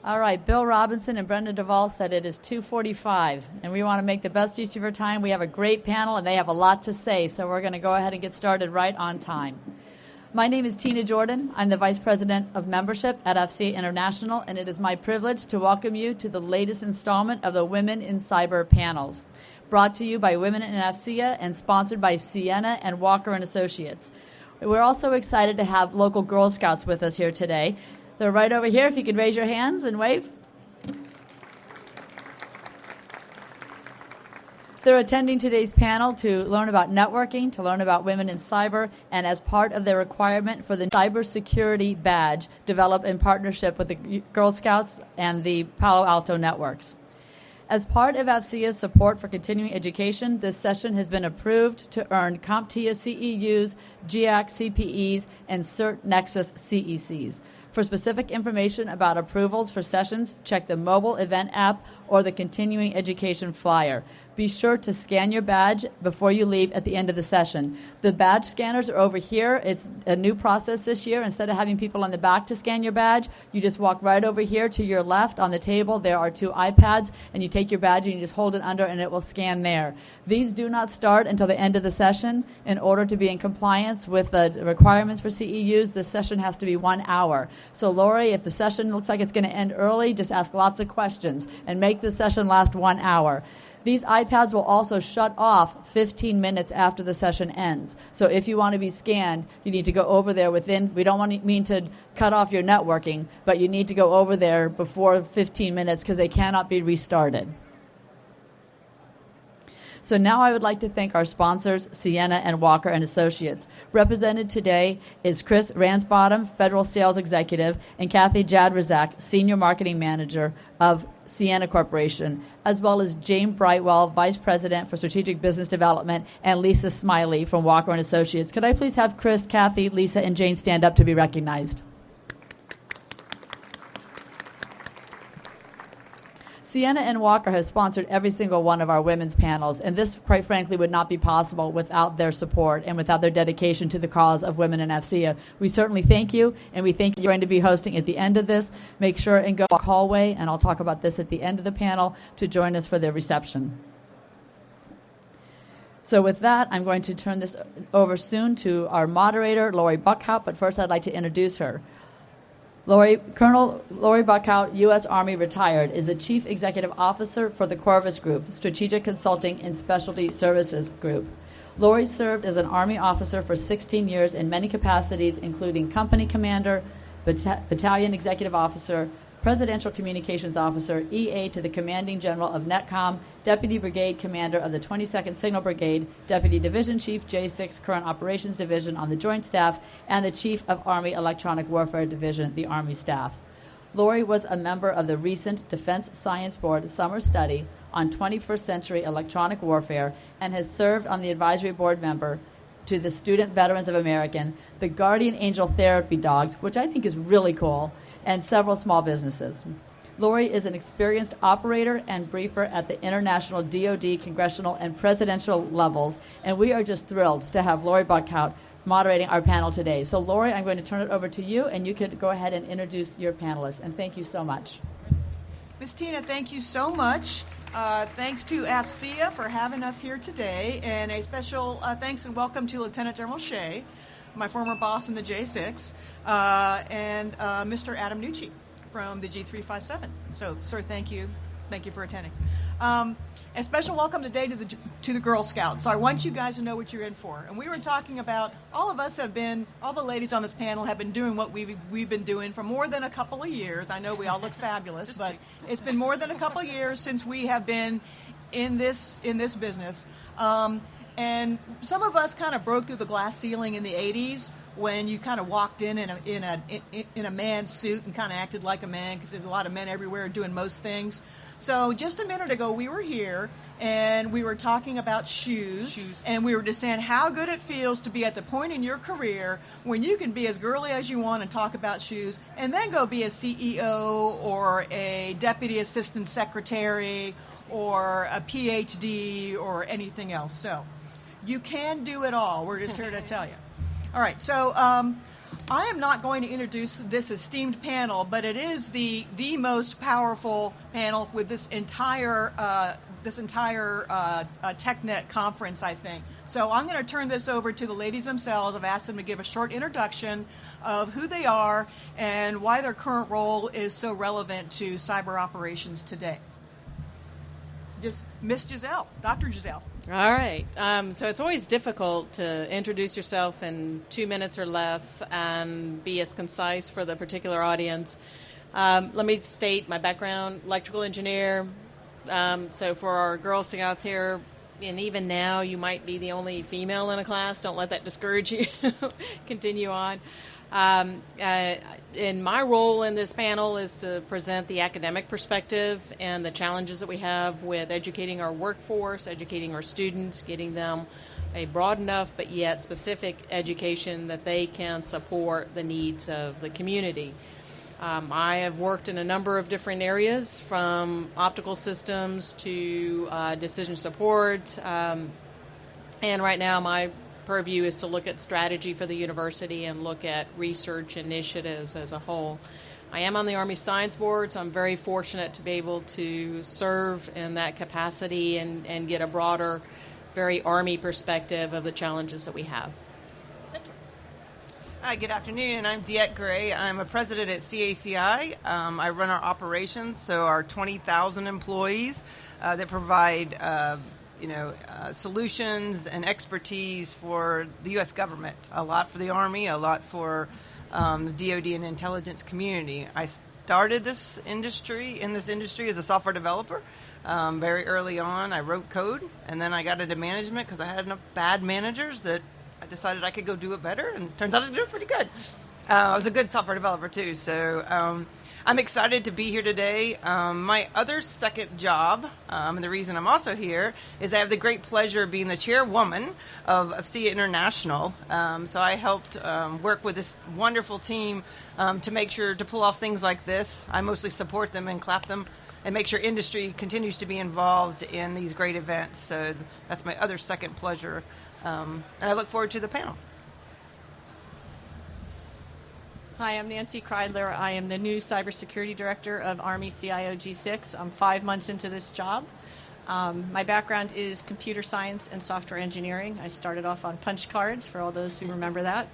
All right, Bill Robinson and Brenda Duvall said it is 2:45, and we want to make the best use of our time. We have a great panel, and they have a lot to say, so we're going to go ahead and get started right on time. My name is Tina Jordan. I'm the Vice President of Membership at AFCEA International, and it is my privilege to welcome you to the latest installment of the Women in Cyber panels, brought to you by Women in AFCEA and sponsored by Sienna and Walker and Associates. We're also excited to have local Girl Scouts with us here today. They're right over here. If you could raise your hands and wave. They're attending today's panel to learn about networking, to learn about women in cyber, and as part of their requirement for the Cybersecurity badge developed in partnership with the Girl Scouts and the Palo Alto networks. As part of AFCEA's support for continuing education, this session has been approved to earn CompTIA CEUs, GIAC CPEs, and Cert Nexus CECs. For specific information about approvals for sessions, check the mobile event app or the continuing education flyer. Be sure to scan your badge before you leave at the end of the session. The badge scanners are over here. It's a new process this year. Instead of having people on the back to scan your badge, you just walk right over here to your left on the table. There are 2 iPads, and you take your badge and you just hold it under and it will scan there. These do not start until the end of the session. In order to be in compliance with the requirements for CEUs, this session has to be 1 hour. So Lori, if the session looks like it's going to end early, just ask lots of questions and make the session last 1 hour. These iPads will also shut off 15 minutes after the session ends. So if you want to be scanned, you need to go over there within, we don't mean to cut off your networking, but you need to go over there before 15 minutes because they cannot be restarted. So now I would like to thank our sponsors, Sienna and Walker and Associates. Represented today is Chris Ransbottom, Federal Sales Executive, and Kathy Jadrazak, Senior Marketing Manager of Sienna Corporation, as well as Jane Brightwell, Vice President for Strategic Business Development, and Lisa Smiley from Walker and Associates. Could I please have Chris, Kathy, Lisa, and Jane stand up to be recognized? Sienna and Walker has sponsored every single one of our women's panels, and this, quite frankly, would not be possible without their support and without their dedication to the cause of women in AFCEA. We certainly thank you, and we think you're going to be hosting at the end of this. Make sure and go to the hallway, and I'll talk about this at the end of the panel, to join us for their reception. So with that, I'm going to turn this over soon to our moderator, Lori Buckhout, but first I'd like to introduce her. Colonel Lori Buckhout, U.S. Army retired, is the Chief Executive Officer for the Corvus Group, Strategic Consulting and Specialty Services Group. Lori served as an Army officer for 16 years in many capacities, including Company Commander, Battalion Executive Officer, Presidential Communications Officer, EA to the Commanding General of NETCOM, Deputy Brigade Commander of the 22nd Signal Brigade, Deputy Division Chief, J6 Current Operations Division on the Joint Staff, and the Chief of Army Electronic Warfare Division, the Army Staff. Lori was a member of the recent Defense Science Board Summer Study on 21st Century Electronic Warfare and has served on the advisory board member to the Student Veterans of America, the Guardian Angel Therapy Dogs, which I think is really cool, and several small businesses. Lori is an experienced operator and briefer at the international DoD, congressional, and presidential levels, and we are just thrilled to have Lori Buckhout moderating our panel today. So Lori, I'm going to turn it over to you, and you could go ahead and introduce your panelists, and thank you so much. Ms. Tina, thank you so much. Thanks to AFCEA for having us here today, and a special thanks and welcome to Lieutenant General Shea, my former boss in the J6, and Mr. Adam Nucci from the G357. So, sir, thank you. Thank you for attending. A special welcome today to the Girl Scouts. So I want you guys to know what you're in for. And we were talking about, all the ladies on this panel have been doing what we've been doing for more than a couple of years. I know we all look fabulous, but it's been more than a couple of years since we have been in this business. And some of us kind of broke through the glass ceiling in the 80s when you kind of walked in a man's suit and kind of acted like a man, because there's a lot of men everywhere doing most things. So just a minute ago, we were here and we were talking about shoes. And we were just saying how good it feels to be at the point in your career when you can be as girly as you want and talk about shoes, and then go be a CEO or a deputy assistant secretary or a PhD or anything else. So you can do it all. We're just here to tell you. All right, so I am not going to introduce this esteemed panel, but it is the most powerful panel with this entire TechNet conference, I think. So I'm going to turn this over to the ladies themselves. I've asked them to give a short introduction of who they are and why their current role is so relevant to cyber operations today. Just Miss Giselle, Dr. Giselle. All right. So it's always difficult to introduce yourself in 2 minutes or less and be as concise for the particular audience. Let me state my background: electrical engineer. So for our Girl Scouts here, and even now you might be the only female in a class. Don't let that discourage you. Continue on. And my role in this panel is to present the academic perspective and the challenges that we have with educating our workforce, educating our students, getting them a broad enough but yet specific education that they can support the needs of the community. I have worked in a number of different areas, from optical systems to decision support, and right now my purview is to look at strategy for the university and look at research initiatives as a whole. I am on the Army Science Board, so I'm very fortunate to be able to serve in that capacity and get a broader, very Army perspective of the challenges that we have. Thank you. Hi, good afternoon. I'm Diette Gray. I'm a president at CACI. I run our operations, so our 20,000 employees that provide solutions and expertise for the U.S. government, a lot for the Army, a lot for the DoD and intelligence community. I started in this industry as a software developer. Very early on, I wrote code, and then I got into management because I had enough bad managers that I decided I could go do it better, and turns out I did it pretty good. I was a good software developer, too, so I'm excited to be here today. My other second job, and the reason I'm also here, is I have the great pleasure of being the chairwoman of AFCEA International. So I helped work with this wonderful team to make sure to pull off things like this. I mostly support them and clap them and make sure industry continues to be involved in these great events. So that's my other second pleasure, and I look forward to the panel. Hi, I'm Nancy Kreidler. I am the new Cybersecurity Director of Army CIO G6. I'm 5 months into this job. My background is computer science and software engineering. I started off on punch cards, for all those who remember that.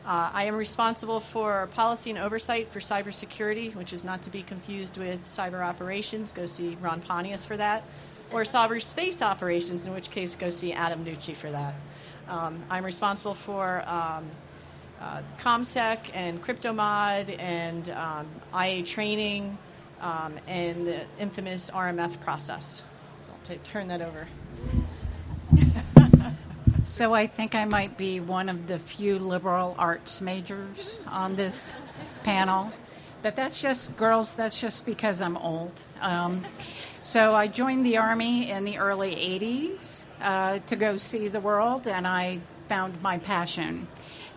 I am responsible for policy and oversight for cybersecurity, which is not to be confused with cyber operations. Go see Ron Pontius for that. Or cyberspace operations, in which case go see Adam Nucci for that. I'm responsible for ComSec and CryptoMod and IA training and the infamous RMF process. So I'll turn that over. So I think I might be one of the few liberal arts majors on this panel. But that's just, girls, that's just because I'm old. So I joined the Army in the early 80s to go see the world, and I found my passion.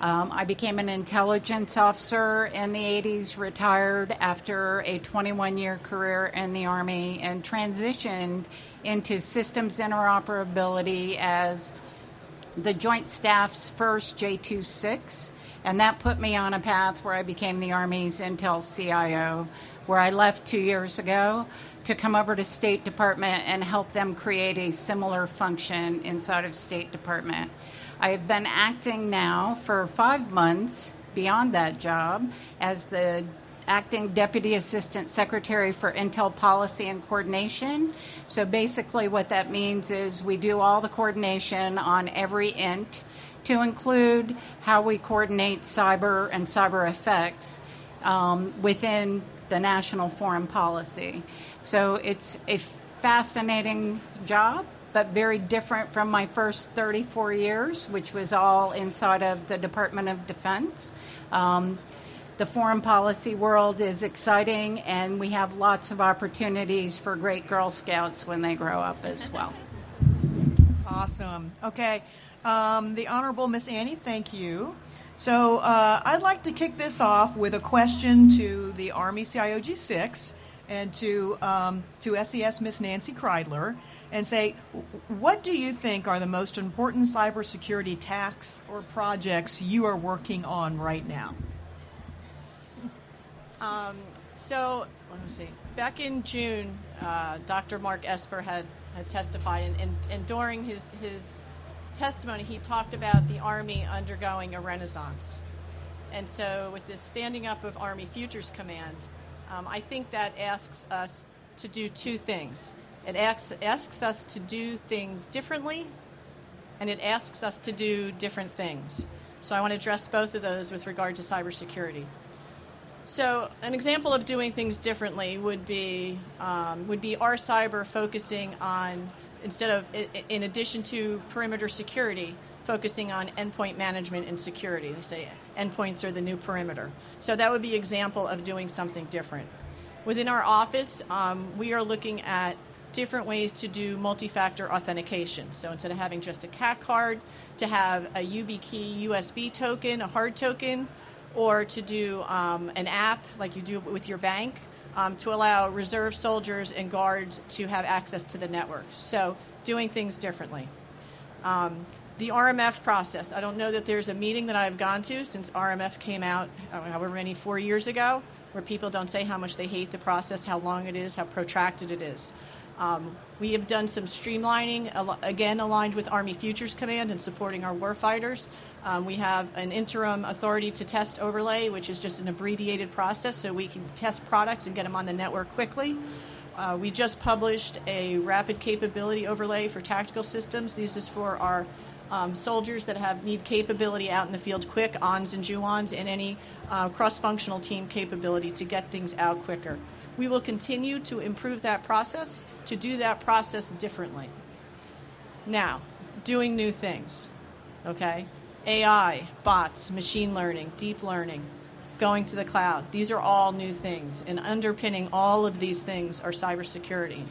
I became an intelligence officer in the 80s, retired after a 21-year career in the Army, and transitioned into systems interoperability as the Joint Staff's first J26, and that put me on a path where I became the Army's Intel CIO, where I left 2 years ago to come over to State Department and help them create a similar function inside of State Department. I have been acting now for 5 months beyond that job as the Acting Deputy Assistant Secretary for Intel Policy and Coordination. So basically what that means is we do all the coordination on every INT, to include how we coordinate cyber and cyber effects within the national foreign policy. So it's a fascinating job, but very different from my first 34 years, which was all inside of the Department of Defense. The foreign policy world is exciting, and we have lots of opportunities for great Girl Scouts when they grow up as well. Awesome. Okay. The Honorable Miss Annie, thank you. So I'd like to kick this off with a question to the Army CIO G6. and to SES Miss Nancy Kreidler and say, what do you think are the most important cybersecurity tasks or projects you are working on right now? So let me see. Back in June, Dr. Mark Esper had testified, and during his testimony, he talked about the Army undergoing a renaissance. And so with this standing up of Army Futures Command, I think that asks us to do two things. It asks us to do things differently, and it asks us to do different things. So I want to address both of those with regard to cybersecurity. So an example of doing things differently would be our cyber focusing on, instead of, in addition to perimeter security, focusing on endpoint management and security. They say endpoints are the new perimeter. So that would be an example of doing something different. Within our office, we are looking at different ways to do multi-factor authentication. So instead of having just a CAC card, to have a YubiKey USB token, a hard token, or to do an app like you do with your bank, to allow reserve soldiers and guards to have access to the network. So doing things differently. The RMF process. I don't know that there's a meeting that I've gone to since RMF came out, however many, 4 years ago, where people don't say how much they hate the process, how long it is, how protracted it is. We have done some streamlining, again aligned with Army Futures Command and supporting our warfighters. We have an interim authority to test overlay, which is just an abbreviated process so we can test products and get them on the network quickly. We just published a rapid capability overlay for tactical systems. This is for our soldiers that need capability out in the field quick, ONS and JUONS, and any cross-functional team capability to get things out quicker. We will continue to improve that process, to do that process differently. Now, doing new things, okay? AI, bots, machine learning, deep learning, going to the cloud. These are all new things, and underpinning all of these things are cybersecurity.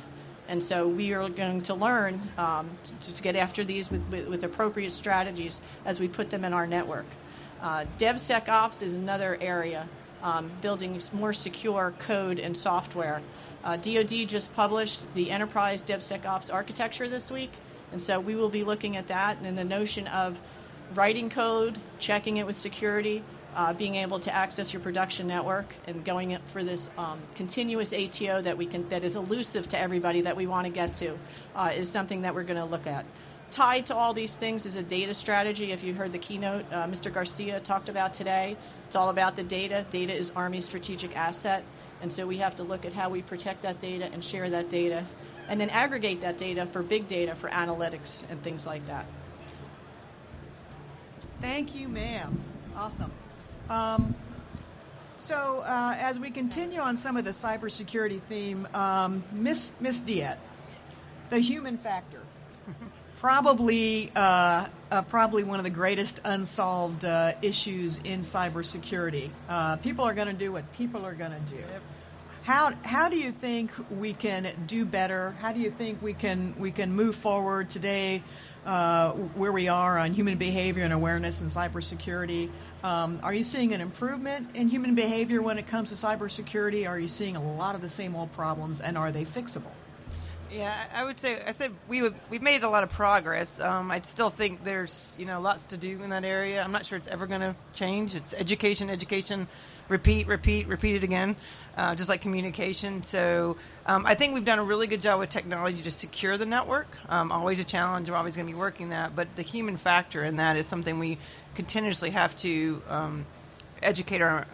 And so we are going to learn to get after these with appropriate strategies as we put them in our network. DevSecOps is another area, building more secure code and software. DoD just published the Enterprise DevSecOps architecture this week, and so we will be looking at that and the notion of writing code, checking it with security, being able to access your production network, and going for this continuous ATO that is elusive to everybody that we want to get to, is something that we're going to look at. Tied to all these things is a data strategy. If you heard the keynote Mr. Garcia talked about today, it's all about the data. Data is Army's strategic asset, and so we have to look at how we protect that data and share that data, and then aggregate that data for big data, for analytics and things like that. Thank you, ma'am. Awesome. So as we continue on some of the cybersecurity theme, Miss Diet, the human factor, probably one of the greatest unsolved issues in cybersecurity. People are going to do what people are going to do. Yep. How do you think we can do better? How do you think we can move forward today? Where we are on human behavior and awareness in cybersecurity. Are you seeing an improvement in human behavior when it comes to cybersecurity? Are you seeing a lot of the same old problems, and are they fixable? Yeah, I said we've made a lot of progress. I still think there's lots to do in that area. I'm not sure it's ever going to change. It's education, repeat it again, just like communication. So I think we've done a really good job with technology to secure the network. Always a challenge. We're always going to be working that, but the human factor in that is something we continuously have to educate our.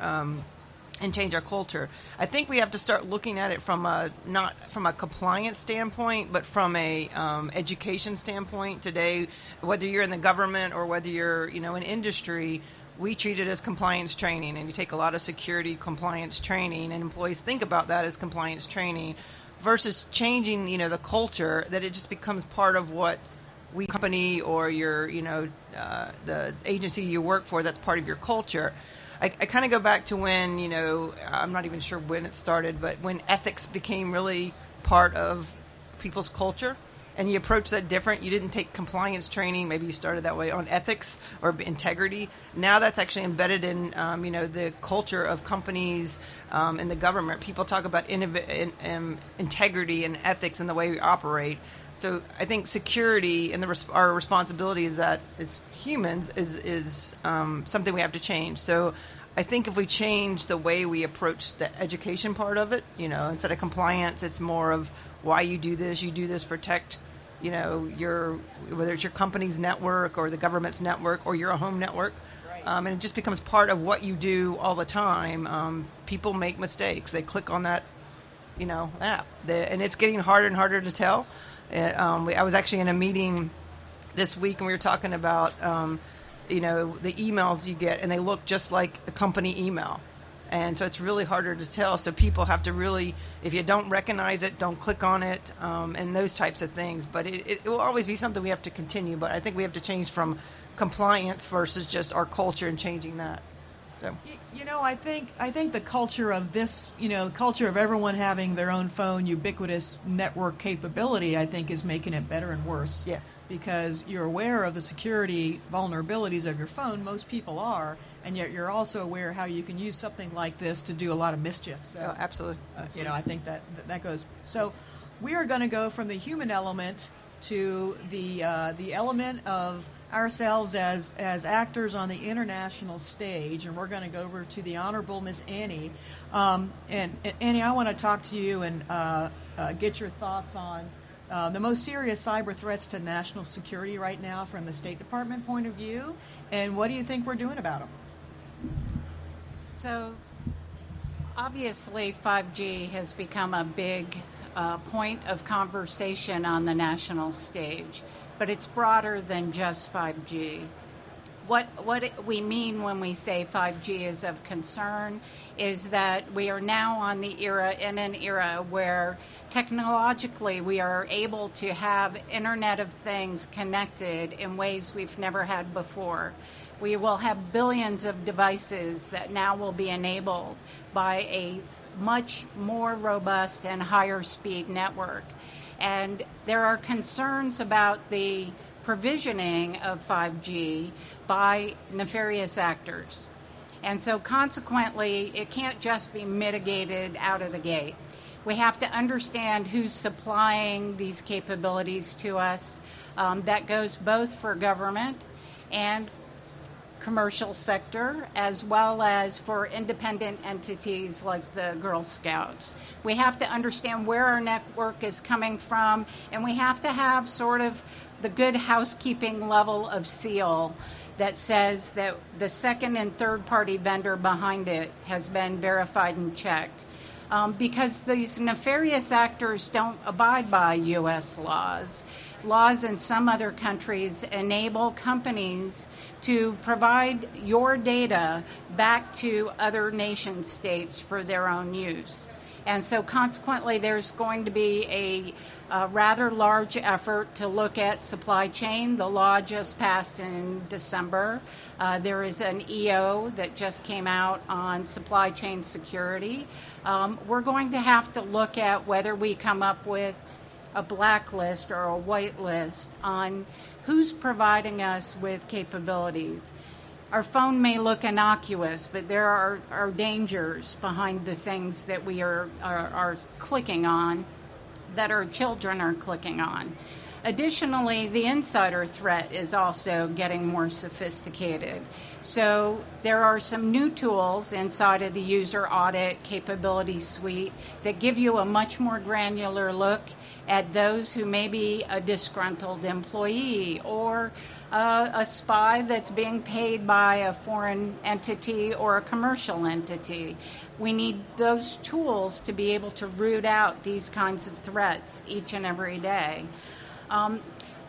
And change our culture. I think we have to start looking at it not from a compliance standpoint, but from a education standpoint. Today, whether you're in the government or whether you're in industry, we treat it as compliance training, and you take a lot of security compliance training, and employees think about that as compliance training, versus changing the culture, that it just becomes part of what we company or your the agency you work for, that's part of your culture. I kind of go back to when, I'm not even sure when it started, but when ethics became really part of people's culture, and you approach that different. You didn't take compliance training. Maybe you started that way on ethics or integrity. Now that's actually embedded in, the culture of companies and the government. People talk about integrity and ethics in the way we operate. So I think security and our responsibility is that as humans is something we have to change. So I think if we change the way we approach the education part of it, instead of compliance, it's more of why you do this. You do this protect, whether it's your company's network or the government's network or your home network. Right. And it just becomes part of what you do all the time. People make mistakes. They click on that, app, and it's getting harder and harder to tell. I was actually in a meeting this week, and we were talking about, the emails you get, and they look just like a company email. And so it's really harder to tell. So people have to really, if you don't recognize it, don't click on it, and those types of things. But it will always be something we have to continue. But I think we have to change from compliance versus just our culture and changing that. So. I think the culture of this, the culture of everyone having their own phone, ubiquitous network capability, I think is making it better and worse. Yeah. Because you're aware of the security vulnerabilities of your phone. Most people are, and yet you're also aware how you can use something like this to do a lot of mischief. So, absolutely. I think that goes. So we are going to go from the human element to the element of ourselves as actors on the international stage, and we're going to go over to the Honorable Miss Annie. And Annie, I want to talk to you and get your thoughts on the most serious cyber threats to national security right now from the State Department point of view, and what do you think we're doing about them? So, obviously, 5G has become a big point of conversation on the national stage, but it's broader than just 5G. What we mean when we say 5G is of concern is that we are now in an era where technologically we are able to have Internet of Things connected in ways we've never had before. We will have billions of devices that now will be enabled by a much more robust and higher speed network. And there are concerns about the provisioning of 5G by nefarious actors. And so consequently, it can't just be mitigated out of the gate. We have to understand who's supplying these capabilities to us. That goes both for government and commercial sector, as well as for independent entities like the Girl Scouts. We have to understand where our network is coming from, and we have to have sort of the good housekeeping level of seal that says that the second and third party vendor behind it has been verified and checked. Because these nefarious actors don't abide by U.S. laws. Laws in some other countries enable companies to provide your data back to other nation states for their own use. And so consequently, there's going to be a rather large effort to look at supply chain. The law just passed in December. There is an EO that just came out on supply chain security. We're going to have to look at whether we come up with a blacklist or a whitelist on who's providing us with capabilities. Our phone may look innocuous, but there are dangers behind the things that we are clicking on, that our children are clicking on. Additionally, the insider threat is also getting more sophisticated. So there are some new tools inside of the user audit capability suite that give you a much more granular look at those who may be a disgruntled employee or a spy that's being paid by a foreign entity or a commercial entity. We need those tools to be able to root out these kinds of threats each and every day.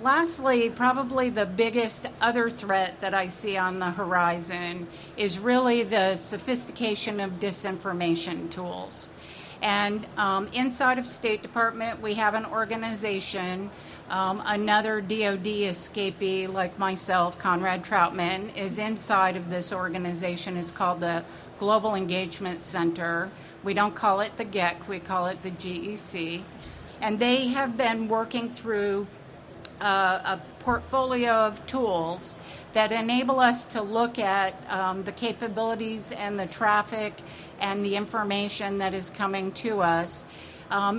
Lastly, probably the biggest other threat that I see on the horizon is really the sophistication of disinformation tools. And inside of State Department, we have an organization, another DOD escapee like myself, Conrad Troutman, is inside of this organization. It's called the Global Engagement Center. We don't call it the GEC, we call it the GEC. And they have been working through a portfolio of tools that enable us to look at the capabilities and the traffic and the information that is coming to us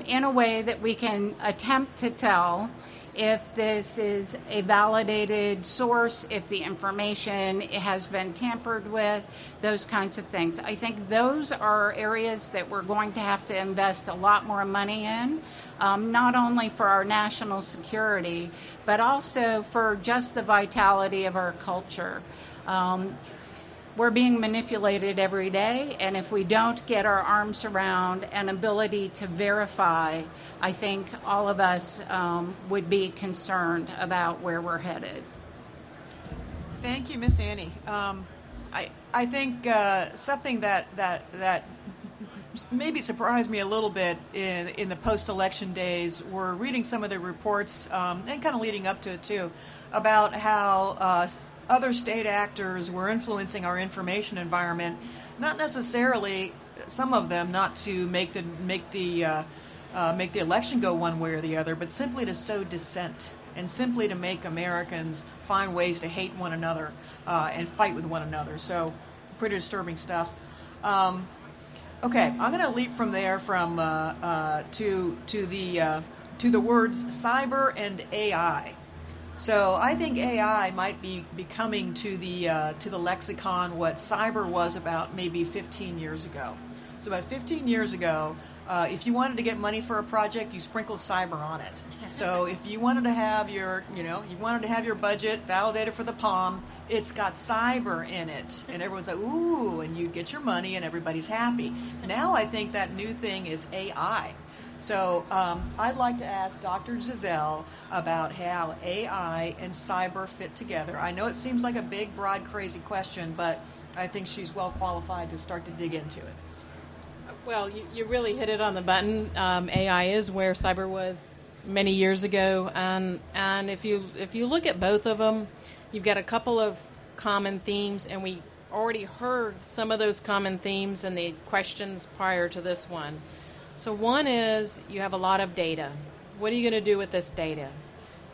in a way that we can attempt to tell if this is a validated source, if the information has been tampered with, those kinds of things. I think those are areas that we're going to have to invest a lot more money in, not only for our national security, but also for just the vitality of our culture. We're being manipulated every day, and if we don't get our arms around an ability to verify, I think all of us would be concerned about where we're headed. Thank you, Miss Annie. I think something that maybe surprised me a little bit in the post-election days were reading some of the reports and kind of leading up to it too about how other state actors were influencing our information environment, not necessarily, some of them, not to make the election go one way or the other, but simply to sow dissent and simply to make Americans find ways to hate one another and fight with one another. So, pretty disturbing stuff. Okay, I'm going to leap from there to the words cyber and AI. So I think AI might be becoming to the lexicon what cyber was about maybe 15 years ago. So about 15 years ago, if you wanted to get money for a project, you sprinkled cyber on it. So if you wanted to have your budget validated for the POM, it's got cyber in it, and everyone's like, ooh, and you'd get your money, and everybody's happy. Now I think that new thing is AI. So I'd like to ask Dr. Giselle about how AI and cyber fit together. I know it seems like a big, broad, crazy question, but I think she's well qualified to start to dig into it. Well, you really hit it on the button. AI is where cyber was many years ago, and if you look at both of them, you've got a couple of common themes, and we already heard some of those common themes in the questions prior to this one. So one is you have a lot of data. What are you going to do with this data?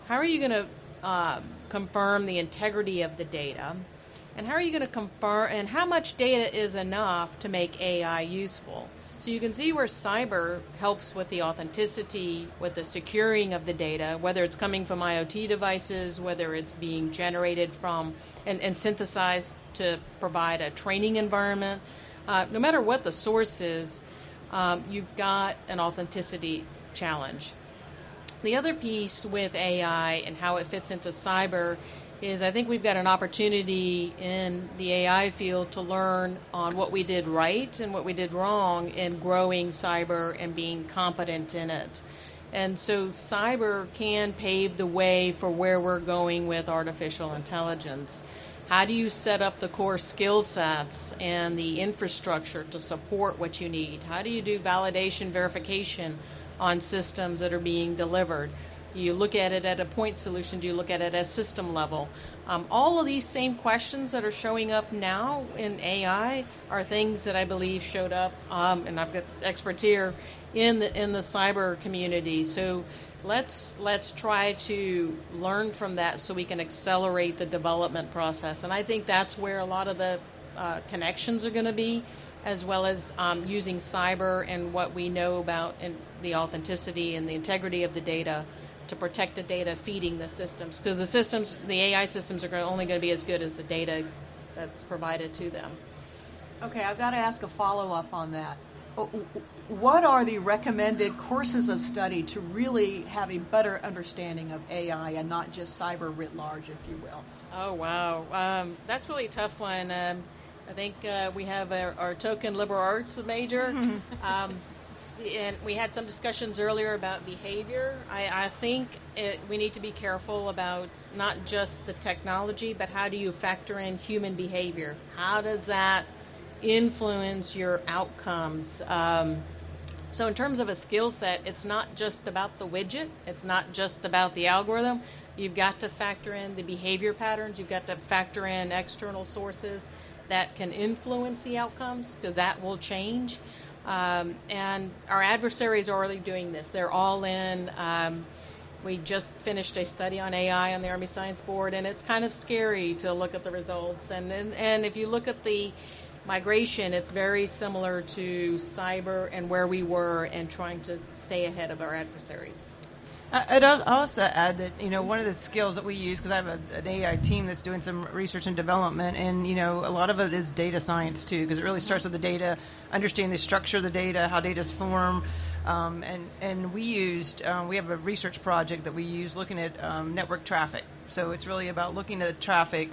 How are you going to confirm the integrity of the data? And how are you going to confirm, and how much data is enough to make AI useful? So you can see where cyber helps with the authenticity, with the securing of the data, whether it's coming from IoT devices, whether it's being generated from and synthesized to provide a training environment. No matter what the source is, you've got an authenticity challenge. The other piece with AI and how it fits into cyber is I think we've got an opportunity in the AI field to learn on what we did right and what we did wrong in growing cyber and being competent in it. And so cyber can pave the way for where we're going with artificial intelligence. How do you set up the core skill sets and the infrastructure to support what you need? How do you do validation, verification on systems that are being delivered? Do you look at it at a point solution? Do you look at it at system level? All of these same questions that are showing up now in AI are things that I believe showed up, and I've got experts here, in the cyber community. So let's try to learn from that so we can accelerate the development process. And I think that's where a lot of the connections are going to be, as well as using cyber and what we know about and the authenticity and the integrity of the data to protect the data feeding the systems. Because the AI systems are only going to be as good as the data that's provided to them. Okay, I've got to ask a follow-up on that. What are the recommended courses of study to really have a better understanding of AI and not just cyber writ large, if you will? Oh, wow. That's really a tough one. I think we have our token liberal arts major. And we had some discussions earlier about behavior. I think we need to be careful about not just the technology, but how do you factor in human behavior? How does that influence your outcomes? So in terms of a skill set, it's not just about the widget. It's not just about the algorithm. You've got to factor in the behavior patterns. You've got to factor in external sources that can influence the outcomes, because that will change. And our adversaries are already doing this. They're all in. We just finished a study on AI on the Army Science Board, and it's kind of scary to look at the results. And if you look at the migration, it's very similar to cyber and where we were and trying to stay ahead of our adversaries. I'd also add that, one of the skills that we use, because I have an AI team that's doing some research and development, and, a lot of it is data science, too, because it really starts with the data, understanding the structure of the data, how data is formed, and we have a research project that we use looking at network traffic. So it's really about looking at traffic,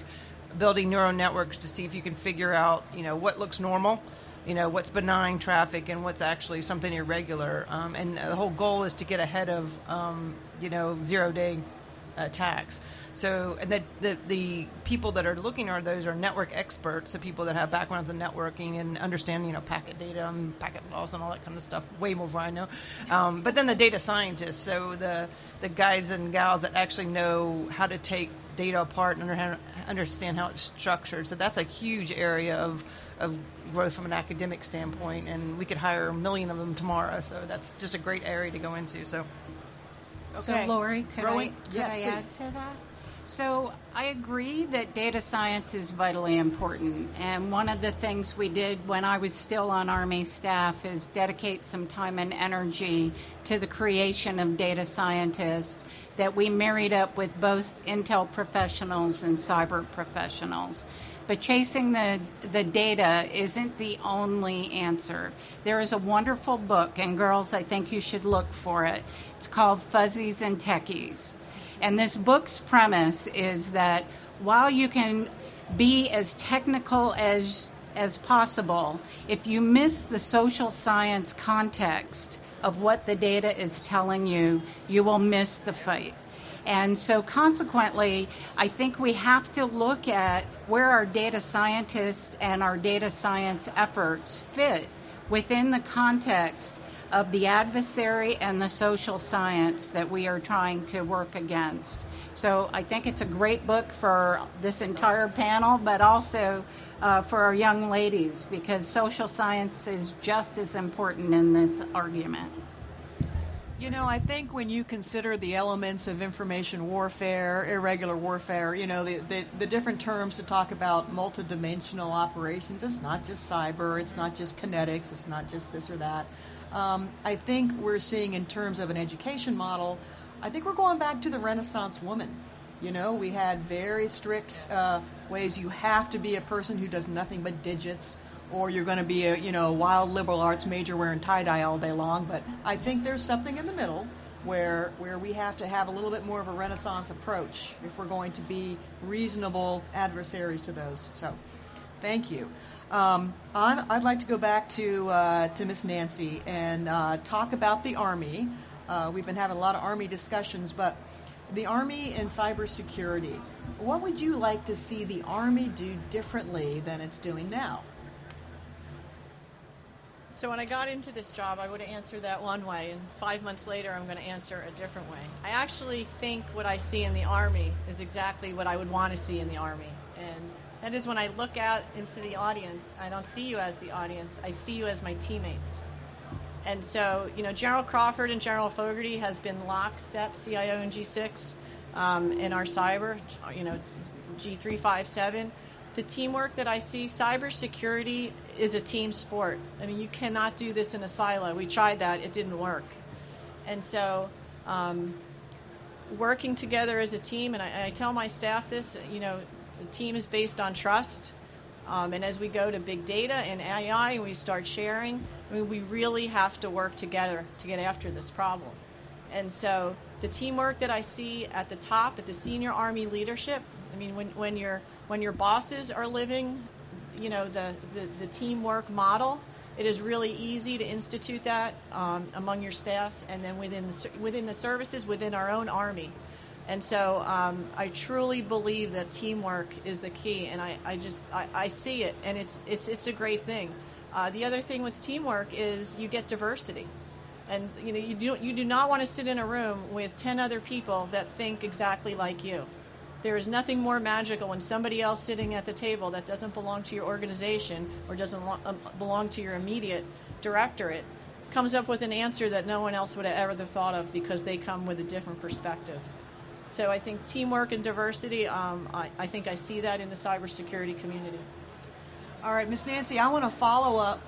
building neural networks to see if you can figure out, what looks normal, what's benign traffic and what's actually something irregular. And the whole goal is to get ahead of, zero-day attacks. So and the people that are looking at those are network experts, so people that have backgrounds in networking and understand, packet data and packet loss and all that kind of stuff, way more than I know. But then the data scientists, so the guys and gals that actually know how to take data apart and understand how it's structured. So that's a huge area of growth from an academic standpoint, and we could hire 1 million of them tomorrow. So that's just a great area to go into. So, okay. So Lori, could I please add to that? So I agree that data science is vitally important, and one of the things we did when I was still on Army staff is dedicate some time and energy to the creation of data scientists that we married up with both Intel professionals and cyber professionals. But chasing the data isn't the only answer. There is a wonderful book, and girls, I think you should look for it. It's called Fuzzies and Techies. And this book's premise is that while you can be as technical as possible, if you miss the social science context of what the data is telling you, you will miss the fight. And so consequently, I think we have to look at where our data scientists and our data science efforts fit within the context of the adversary and the social science that we are trying to work against. So I think it's a great book for this entire panel, but also for our young ladies, because social science is just as important in this argument. I think when you consider the elements of information warfare, irregular warfare, the different terms to talk about multidimensional operations, it's not just cyber, it's not just kinetics, it's not just this or that. I think we're seeing in terms of an education model, I think we're going back to the Renaissance woman. We had very strict ways. You have to be a person who does nothing but digits, or you're going to be a wild liberal arts major wearing tie-dye all day long. But I think there's something in the middle where we have to have a little bit more of a Renaissance approach if we're going to be reasonable adversaries to those. So thank you. I'd like to go back to Miss Nancy and talk about the Army. We've been having a lot of Army discussions, but the Army and cybersecurity, what would you like to see the Army do differently than it's doing now? So when I got into this job, I would have answered that one way, and 5 months later, I'm going to answer a different way. I actually think what I see in the Army is exactly what I would want to see in the Army. And that is when I look out into the audience, I don't see you as the audience, I see you as my teammates. And so, General Crawford and General Fogarty has been lockstep, CIO and G6, in our cyber, G357. The teamwork that I see, cybersecurity is a team sport. I mean, you cannot do this in a silo. We tried that, it didn't work. And so, working together as a team, and I tell my staff this, the team is based on trust. And as we go to big data and AI and we start sharing, we really have to work together to get after this problem. And so the teamwork that I see at the top, at the senior Army leadership, when your bosses are living, the teamwork model, it is really easy to institute that among your staffs, and then within the services, within our own Army. And so I truly believe that teamwork is the key, and I see it, and it's a great thing. The other thing with teamwork is you get diversity, and you do not want to sit in a room with 10 other people that think exactly like you. There is nothing more magical when somebody else sitting at the table that doesn't belong to your organization or doesn't belong to your immediate directorate comes up with an answer that no one else would have ever thought of because they come with a different perspective. So I think teamwork and diversity, I think I see that in the cybersecurity community. All right, Miss Nancy, I want to follow up.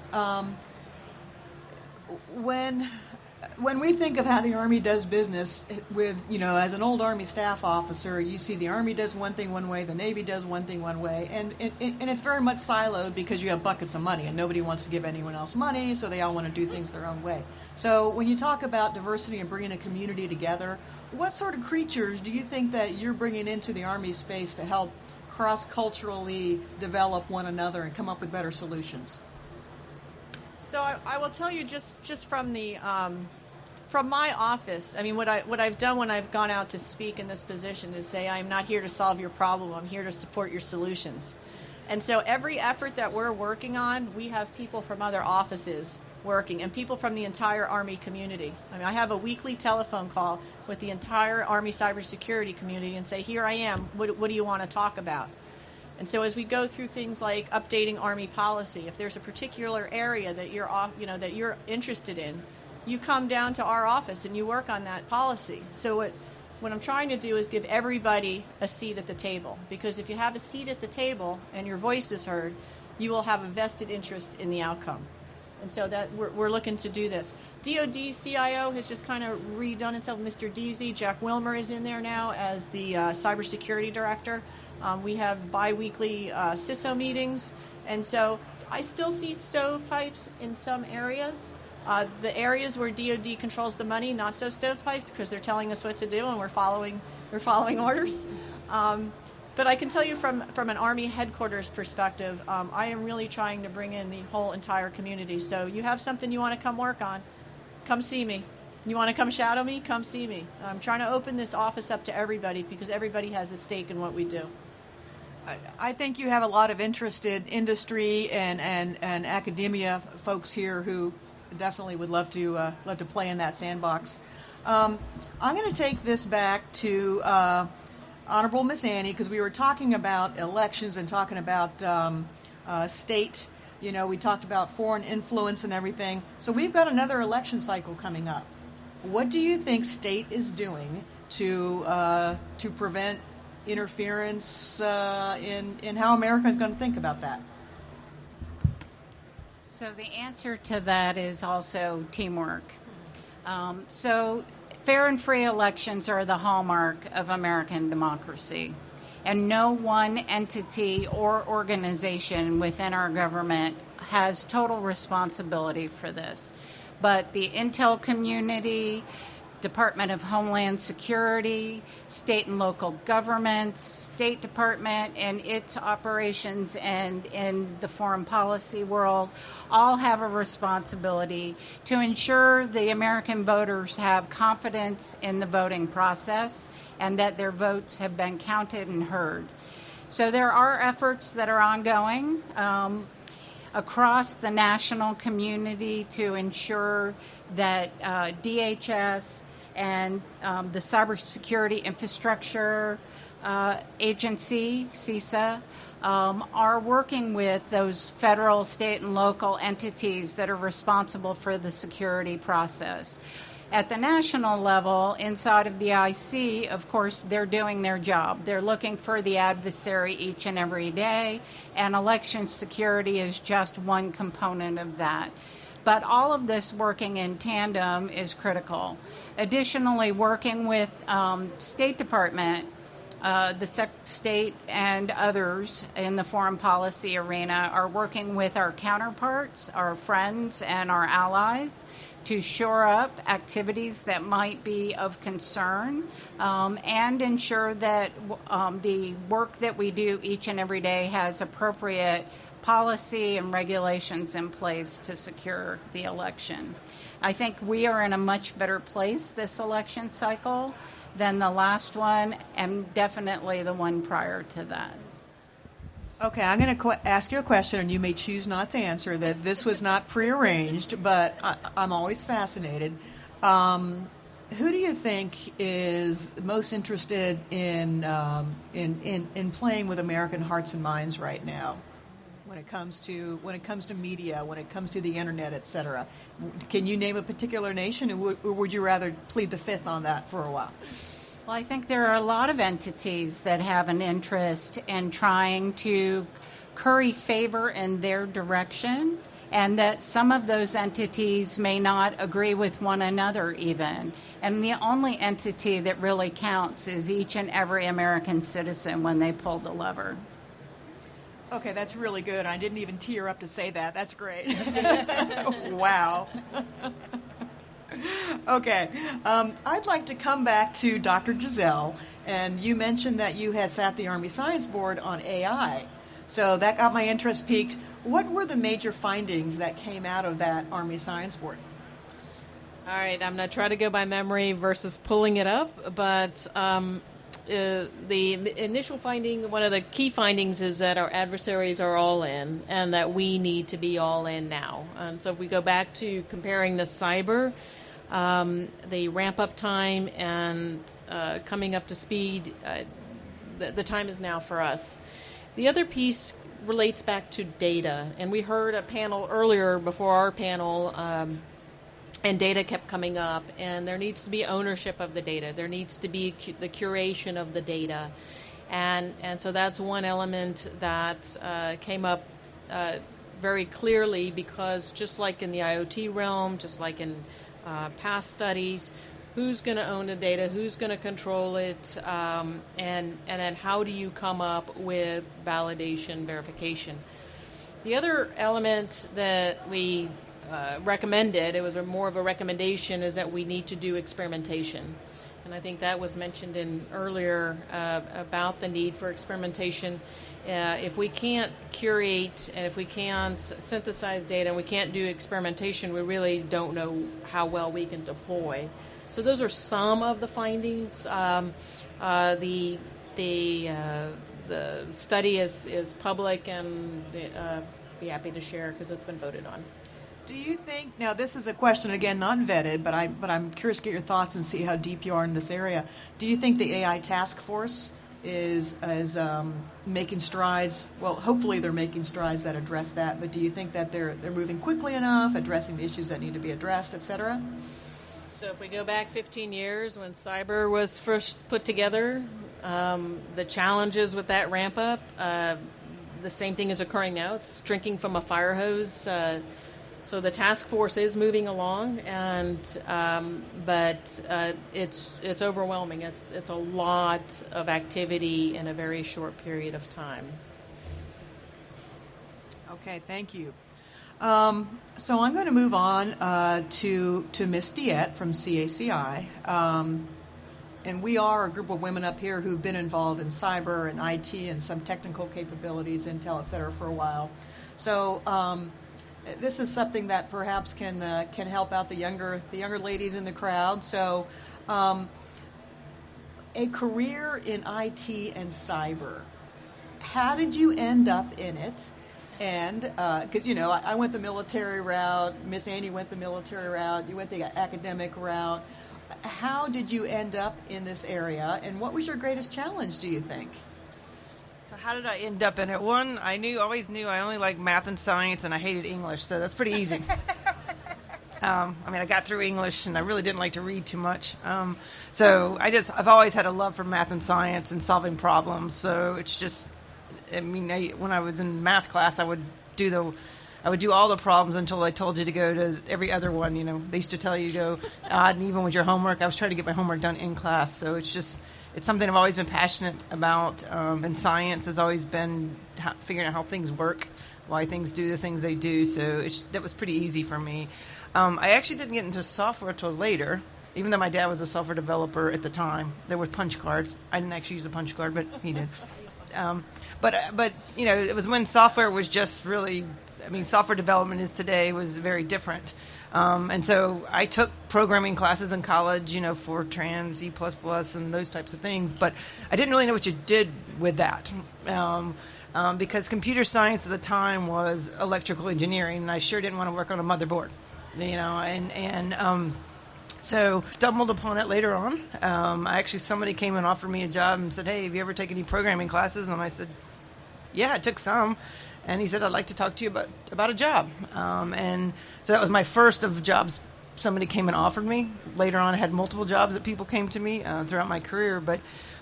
When we think of how the Army does business with, as an old Army staff officer, you see the Army does one thing one way, the Navy does one thing one way, and it's very much siloed because you have buckets of money and nobody wants to give anyone else money, so they all want to do things their own way. So when you talk about diversity and bringing a community together, what sort of creatures do you think that you're bringing into the Army space to help cross-culturally develop one another and come up with better solutions? So I will tell you just from the from my office. I mean, what I've done when I've gone out to speak in this position is say I'm not here to solve your problem. I'm here to support your solutions. And so every effort that we're working on, we have people from other offices working and people from the entire Army community. I mean, I have a weekly telephone call with the entire Army cybersecurity community and say, here I am. What do you want to talk about? And so as we go through things like updating Army policy, if there's a particular area that you're interested in, you come down to our office and you work on that policy. So what I'm trying to do is give everybody a seat at the table, because if you have a seat at the table and your voice is heard, you will have a vested interest in the outcome. And so that we're looking to do this. DoD CIO has just kind of redone itself. Mr. Deasy, Jack Wilmer is in there now as the cybersecurity director. We have bi-weekly CISO meetings. And so I still see stovepipes in some areas. The areas where DoD controls the money, not so stovepipes, because they're telling us what to do and we're following orders. But I can tell you from an Army headquarters perspective, I am really trying to bring in the whole entire community. So you have something you want to come work on, come see me. You want to come shadow me, come see me. I'm trying to open this office up to everybody because everybody has a stake in what we do. I think you have a lot of interested industry and academia folks here who definitely would love to play in that sandbox. I'm going to take this back to Honorable Miss Annie, because we were talking about elections and talking about state. We talked about foreign influence and everything. So we've got another election cycle coming up. What do you think state is doing to prevent interference in how America is going to think about that? So the answer to that is also teamwork. So fair and free elections are the hallmark of American democracy. And no one entity or organization within our government has total responsibility for this. But the intel community, Department of Homeland Security, state and local governments, State Department and its operations, and in the foreign policy world, all have a responsibility to ensure the American voters have confidence in the voting process and that their votes have been counted and heard. So there are efforts that are ongoing across the national community to ensure that DHS and the Cybersecurity Infrastructure Agency, CISA, are working with those federal, state, and local entities that are responsible for the security process. At the national level, inside of the IC, of course, they're doing their job. They're looking for the adversary each and every day, and election security is just one component of that. But all of this working in tandem is critical. Additionally, working with State Department, the state and others in the foreign policy arena are working with our counterparts, our friends, and our allies to shore up activities that might be of concern and ensure that the work that we do each and every day has appropriate policy and regulations in place to secure the election. I think we are in a much better place this election cycle than the last one, and definitely the one prior to that. Okay, I'm going to ask you a question, and you may choose not to answer that. This was not prearranged, but I'm always fascinated. who do you think is most interested in playing with American hearts and minds right now, when it comes to media, when it comes to the internet, et cetera? Can you name a particular nation, or would you rather plead the fifth on that for a while? Well, I think there are a lot of entities that have an interest in trying to curry favor in their direction, and that some of those entities may not agree with one another even. And the only entity that really counts is each and every American citizen when they pull the lever. Okay, that's really good. I didn't even tee her up to say that. That's great. Wow. Okay, I'd like to come back to Dr. Giselle, and you mentioned that you had sat the Army Science Board on AI, so that got my interest piqued. What were the major findings that came out of that Army Science Board? All right, I'm going to try to go by memory versus pulling it up, but the initial finding, one of the key findings, is that our adversaries are all in, and that we need to be all in now. And so if we go back to comparing the cyber, the ramp-up time and coming up to speed, the time is now for us. The other piece relates back to data, and we heard a panel earlier before our panel, and data kept coming up, and there needs to be ownership of the data. There needs to be the curation of the data, and so that's one element that came up very clearly, because just like in the IoT realm, just like in past studies, who's going to own the data, who's going to control it, and then how do you come up with validation, verification. The other element that we recommended, it was more of a recommendation, is that we need to do experimentation. And I think that was mentioned in earlier about the need for experimentation. If we can't curate and if we can't synthesize data and we can't do experimentation, we really don't know how well we can deploy. So those are some of the findings. The study is public, and be happy to share because it's been voted on. Do you think, now this is a question again not vetted, but I'm curious to get your thoughts and see how deep you are in this area. Do you think the AI task force is making strides? Well, hopefully they're making strides that address that, but do you think that they're moving quickly enough, addressing the issues that need to be addressed, et cetera? So if we go back 15 years when cyber was first put together, the challenges with that ramp up, the same thing is occurring now. It's drinking from a fire hose. So the task force is moving along, and but it's overwhelming. It's a lot of activity in a very short period of time. Okay, thank you. So I'm going to move on to Ms. Diet from CACI. And we are a group of women up here who've been involved in cyber and IT and some technical capabilities, Intel, et cetera, for a while. So this is something that perhaps can help out the younger ladies in the crowd. So a career in IT and cyber. How did you end up in it? And because, I went the military route, Miss Annie went the military route, you went the academic route. How did you end up in this area, and what was your greatest challenge, do you think? So how did I end up in it? One, I always knew I only liked math and science, and I hated English, so that's pretty easy. I got through English, and I really didn't like to read too much. So I've always had a love for math and science and solving problems. So it's just, when I was in math class, I would do all the problems until I told you to go to every other one. They used to tell you to go odd and even with your homework. I was trying to get my homework done in class. So it's something I've always been passionate about. And science has always been figuring out how things work, why things do the things they do. So that was pretty easy for me. I actually didn't get into software until later, even though my dad was a software developer at the time. There were punch cards. I didn't actually use a punch card, but he did. But it was when software was just really, software development was very different. And so I took programming classes in college, Fortran, C++, and those types of things. But I didn't really know what you did with that. Because computer science at the time was electrical engineering, and I sure didn't want to work on a motherboard, So stumbled upon it later on. Somebody came and offered me a job and said, "Hey, have you ever taken any programming classes?" And I said, "Yeah, I took some." And he said, "I'd like to talk to you about a job." And so that was my first of jobs somebody came and offered me. Later on, I had multiple jobs that people came to me throughout my career. But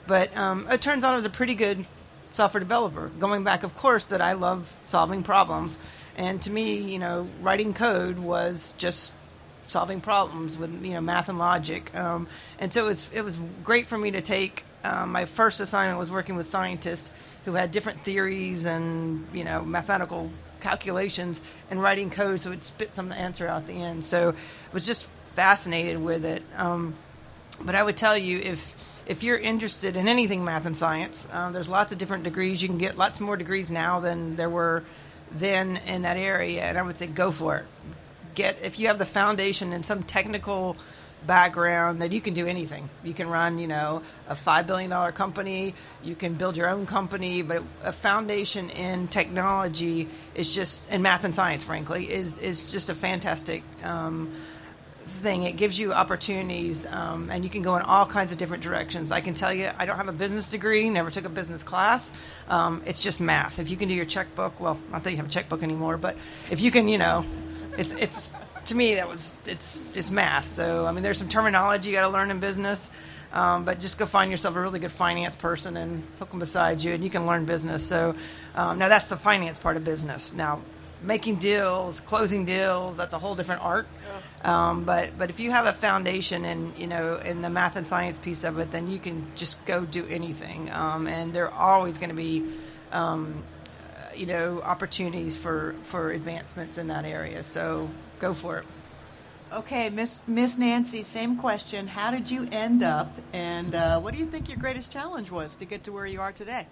it turns out I was a pretty good software developer. Going back, of course, that I love solving problems. And to me, writing code was just solving problems with math and logic, and so it was great for me to take. My first assignment was working with scientists who had different theories and mathematical calculations and writing code, so it spit some answer out at the end. So I was just fascinated with it. But I would tell you, if you're interested in anything math and science, there's lots of different degrees. You can get lots more degrees now than there were then in that area, and I would say go for it. If you have the foundation and some technical background, that you can do anything. You can run, a $5 billion company. You can build your own company. But a foundation in technology is just, and math and science, frankly, is just a fantastic thing. It gives you opportunities, and you can go in all kinds of different directions. I can tell you, I don't have a business degree, never took a business class. It's just math. If you can do your checkbook, well, not that you have a checkbook anymore, but if you can, it's to me it's math. So I mean, there's some terminology you got to learn in business, but just go find yourself a really good finance person and hook them beside you, and you can learn business. So now that's the finance part of business. Now making deals, closing deals, that's a whole different art. But if you have a foundation in in the math and science piece of it, then you can just go do anything, and there are always going to be opportunities for advancements in that area. So go for it. Okay, Miss Nancy, same question. How did you end up, and what do you think your greatest challenge was to get to where you are today?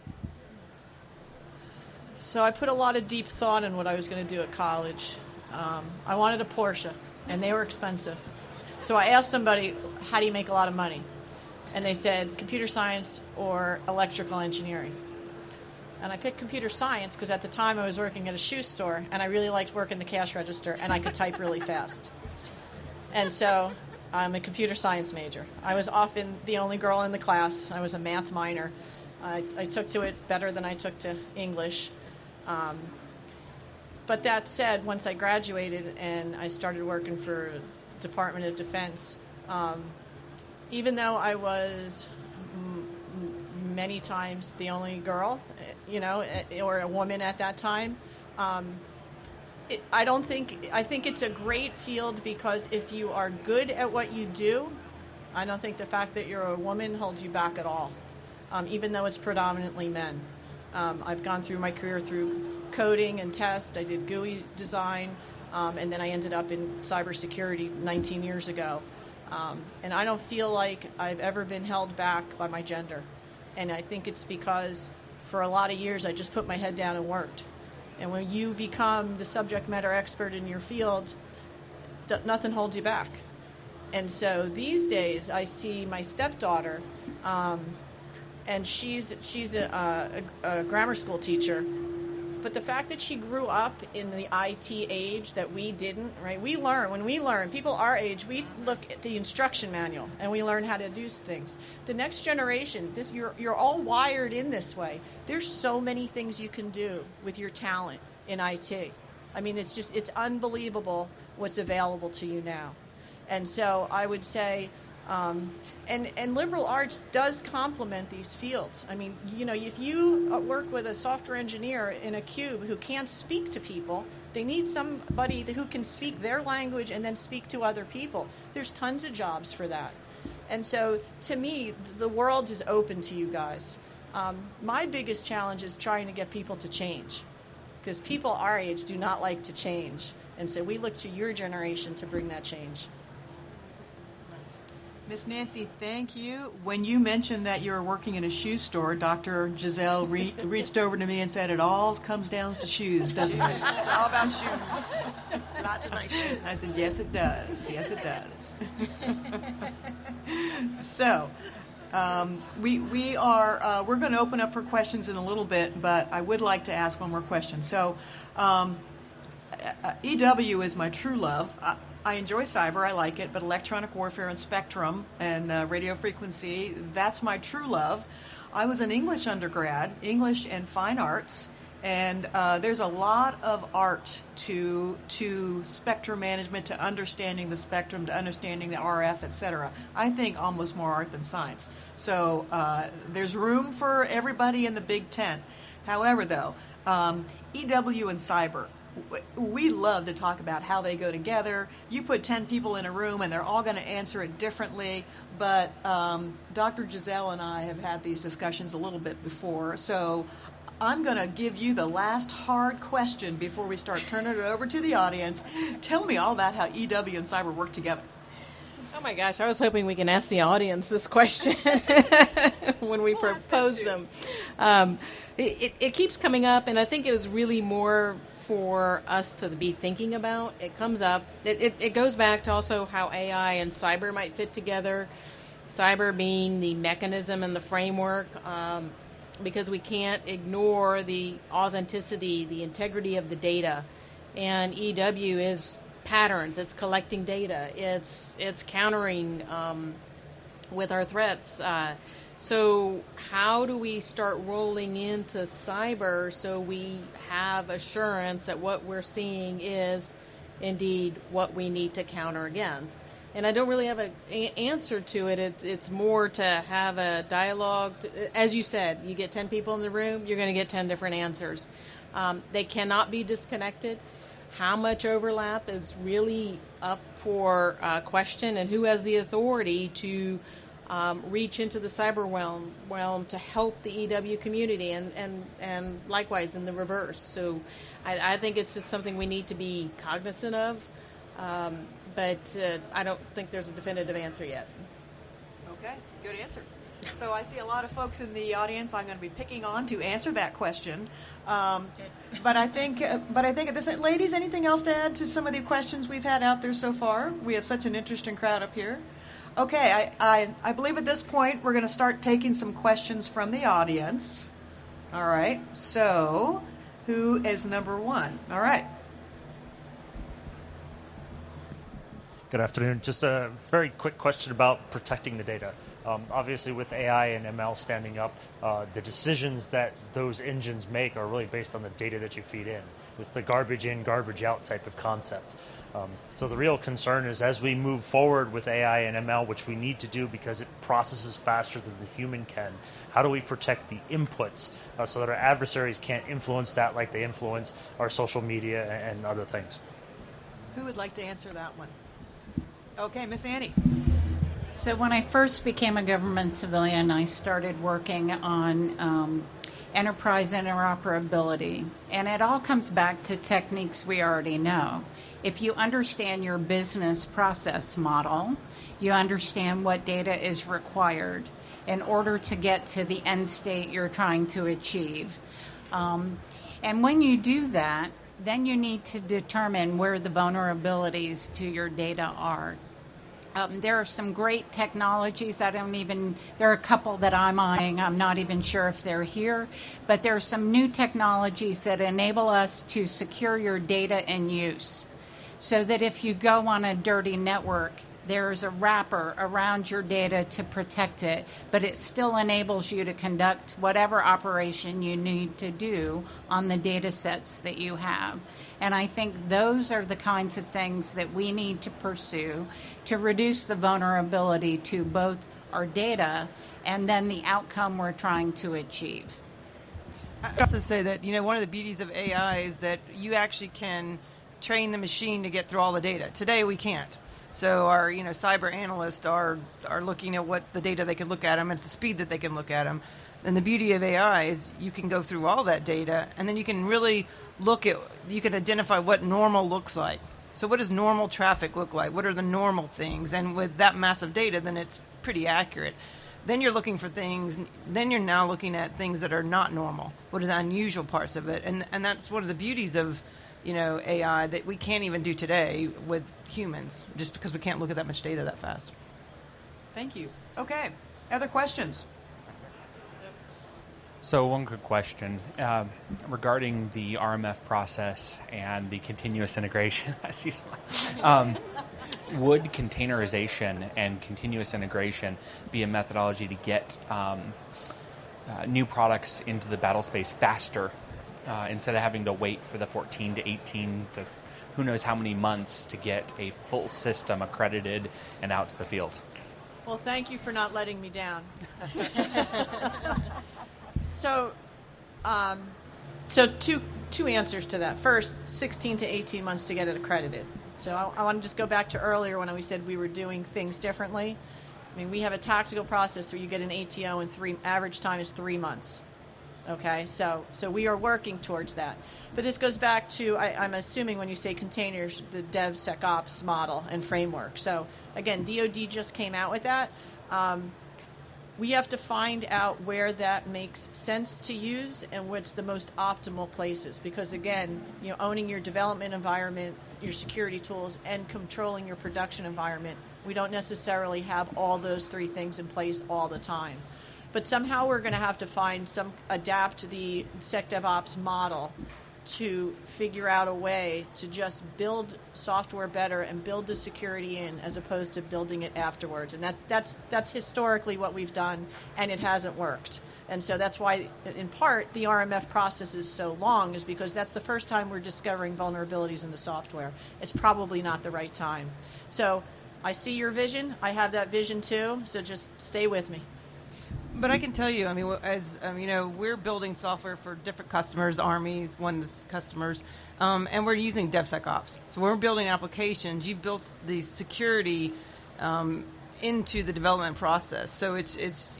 So I put a lot of deep thought in what I was going to do at college. I wanted a Porsche, and they were expensive. So I asked somebody, how do you make a lot of money? And they said, computer science or electrical engineering. And I picked computer science because at the time I was working at a shoe store, and I really liked working the cash register, and I could type really fast. And so I'm a computer science major. I was often the only girl in the class. I was a math minor. I took to it better than I took to English. But that said, once I graduated and I started working for the Department of Defense, even though I was many times the only girl, or a woman at that time, I think it's a great field because if you are good at what you do, I don't think the fact that you're a woman holds you back at all, even though it's predominantly men. I've gone through my career through coding and test. I did GUI design, and then I ended up in cybersecurity 19 years ago. And I don't feel like I've ever been held back by my gender. And I think it's because for a lot of years I just put my head down and worked. And when you become the subject matter expert in your field, nothing holds you back. And so these days I see my stepdaughter, and she's a grammar school teacher. But the fact that she grew up in the IT age that we didn't, right? When we learn, people our age, we look at the instruction manual and we learn how to do things. The next generation, you're all wired in this way. There's so many things you can do with your talent in IT. I mean, it's unbelievable what's available to you now. And so I would say, and liberal arts does complement these fields. I mean, if you work with a software engineer in a cube who can't speak to people, they need somebody who can speak their language and then speak to other people. There's tons of jobs for that. And so, to me, the world is open to you guys. My biggest challenge is trying to get people to change, because people our age do not like to change. And so we look to your generation to bring that change. Miss Nancy, thank you. When you mentioned that you were working in a shoe store, Dr. Giselle reached over to me and said, it all comes down to shoes, doesn't it? It's all about shoes. Lots of nice shoes. I said, yes, it does. Yes, it does. So, we're going to open up for questions in a little bit, but I would like to ask one more question. So, EW is my true love. I enjoy cyber, I like it, but electronic warfare and spectrum and radio frequency, that's my true love. I was an English undergrad, English and fine arts, and there's a lot of art to spectrum management, to understanding the spectrum, to understanding the RF, etc. I think almost more art than science. So there's room for everybody in the big tent. However, though, EW and cyber, we love to talk about how they go together. You put 10 people in a room and they're all going to answer it differently, but Dr. Giselle and I have had these discussions a little bit before, so I'm going to give you the last hard question before we start turning it over to the audience. Tell me all about how EW and cyber work together. Oh my gosh, I was hoping we can ask the audience this question when we propose them. It keeps coming up, and I think it was really more for us to be thinking about. It comes up. It goes back to also how AI and cyber might fit together. Cyber being the mechanism and the framework, because we can't ignore the authenticity, the integrity of the data. And EW is patterns. It's collecting data. It's countering with our threats. So how do we start rolling into cyber so we have assurance that what we're seeing is indeed what we need to counter against? And I don't really have an answer to it. It's more to have a dialogue. As you said, you get 10 people in the room, you're going to get 10 different answers. They cannot be disconnected. How much overlap is really up for question, and who has the authority to reach into the cyber realm to help the EW community, and likewise in the reverse. So I think it's just something we need to be cognizant of. But I don't think there's a definitive answer yet. Okay, good answer. So I see a lot of folks in the audience I'm going to be picking on to answer that question. But I think at this, ladies, anything else to add to some of the questions we've had out there so far? We have such an interesting crowd up here. Okay, I believe at this point we're going to start taking some questions from the audience. All right, so who is number one? All right. Good afternoon. Just a very quick question about protecting the data. Obviously, with AI and ML standing up, the decisions that those engines make are really based on the data that you feed in. It's the garbage in, garbage out type of concept. So the real concern is as we move forward with AI and ML, which we need to do because it processes faster than the human can, how do we protect the inputs so that our adversaries can't influence that like they influence our social media and other things? Who would like to answer that one? Okay, Miss Annie. So when I first became a government civilian, I started working on enterprise interoperability. And it all comes back to techniques we already know. If you understand your business process model, you understand what data is required in order to get to the end state you're trying to achieve. And when you do that, then you need to determine where the vulnerabilities to your data are. There are some great technologies. There are a couple that I'm eyeing. I'm not even sure if they're here, but there are some new technologies that enable us to secure your data in use so that if you go on a dirty network, there's a wrapper around your data to protect it, but it still enables you to conduct whatever operation you need to do on the data sets that you have. And I think those are the kinds of things that we need to pursue to reduce the vulnerability to both our data and then the outcome we're trying to achieve. I also say that, one of the beauties of AI is that you actually can train the machine to get through all the data. Today we can't. So our, cyber analysts are looking at what the data they can look at them at the speed that they can look at them. And the beauty of AI is you can go through all that data, and then you can really you can identify what normal looks like. So what does normal traffic look like? What are the normal things? And with that massive data, then it's pretty accurate. Then you're looking for things, then you're now looking at things that are not normal. What are the unusual parts of it? And that's one of the beauties of AI that we can't even do today with humans, just because we can't look at that much data that fast. Thank you. Okay, other questions? So one quick question regarding the RMF process and the continuous integration. would containerization and continuous integration be a methodology to get new products into the battle space faster instead of having to wait for the 14 to 18 to who knows how many months to get a full system accredited and out to the field? Well, thank you for not letting me down. So two answers to that. First, 16 to 18 months to get it accredited. So I want to just go back to earlier when we said we were doing things differently. I mean, we have a tactical process where you get an ATO in average time is 3 months. Okay, so we are working towards that. But this goes back to, I'm assuming when you say containers, the DevSecOps model and framework. So again, DoD just came out with that. We have to find out where that makes sense to use and what's the most optimal places. Because again, owning your development environment, your security tools, and controlling your production environment, we don't necessarily have all those three things in place all the time. But somehow we're going to have to adapt the SecDevOps model to figure out a way to just build software better and build the security in as opposed to building it afterwards. And that's historically what we've done, and it hasn't worked. And so that's why, in part, the RMF process is so long, is because that's the first time we're discovering vulnerabilities in the software. It's probably not the right time. So I see your vision. I have that vision too. So just stay with me. But I can tell you, I mean, we're building software for different customers, armies, customers, and we're using DevSecOps. So when we're building applications, you built the security into the development process. So it's as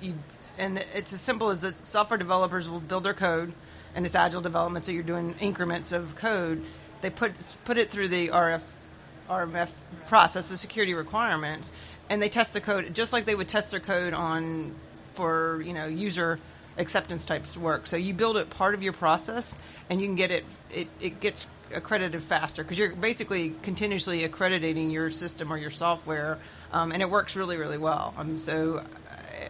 simple as that software developers will build their code, and it's agile development, so you're doing increments of code. They put it through the RMF process, the security requirements, and they test the code just like they would test their code for user acceptance types work. So you build it part of your process, and you can get it gets accredited faster because you're basically continuously accrediting your system or your software, and it works really, really well. So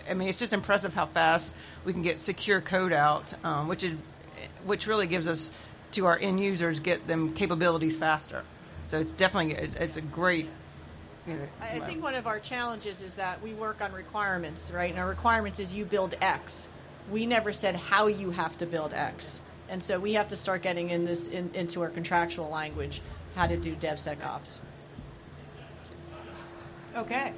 I mean, it's just impressive how fast we can get secure code out, which really gives us to our end users, get them capabilities faster. So it's definitely it's a great. I think one of our challenges is that we work on requirements, right? And our requirements is you build X. We never said how you have to build X. And so we have to start getting into our contractual language, how to do DevSecOps. Okay.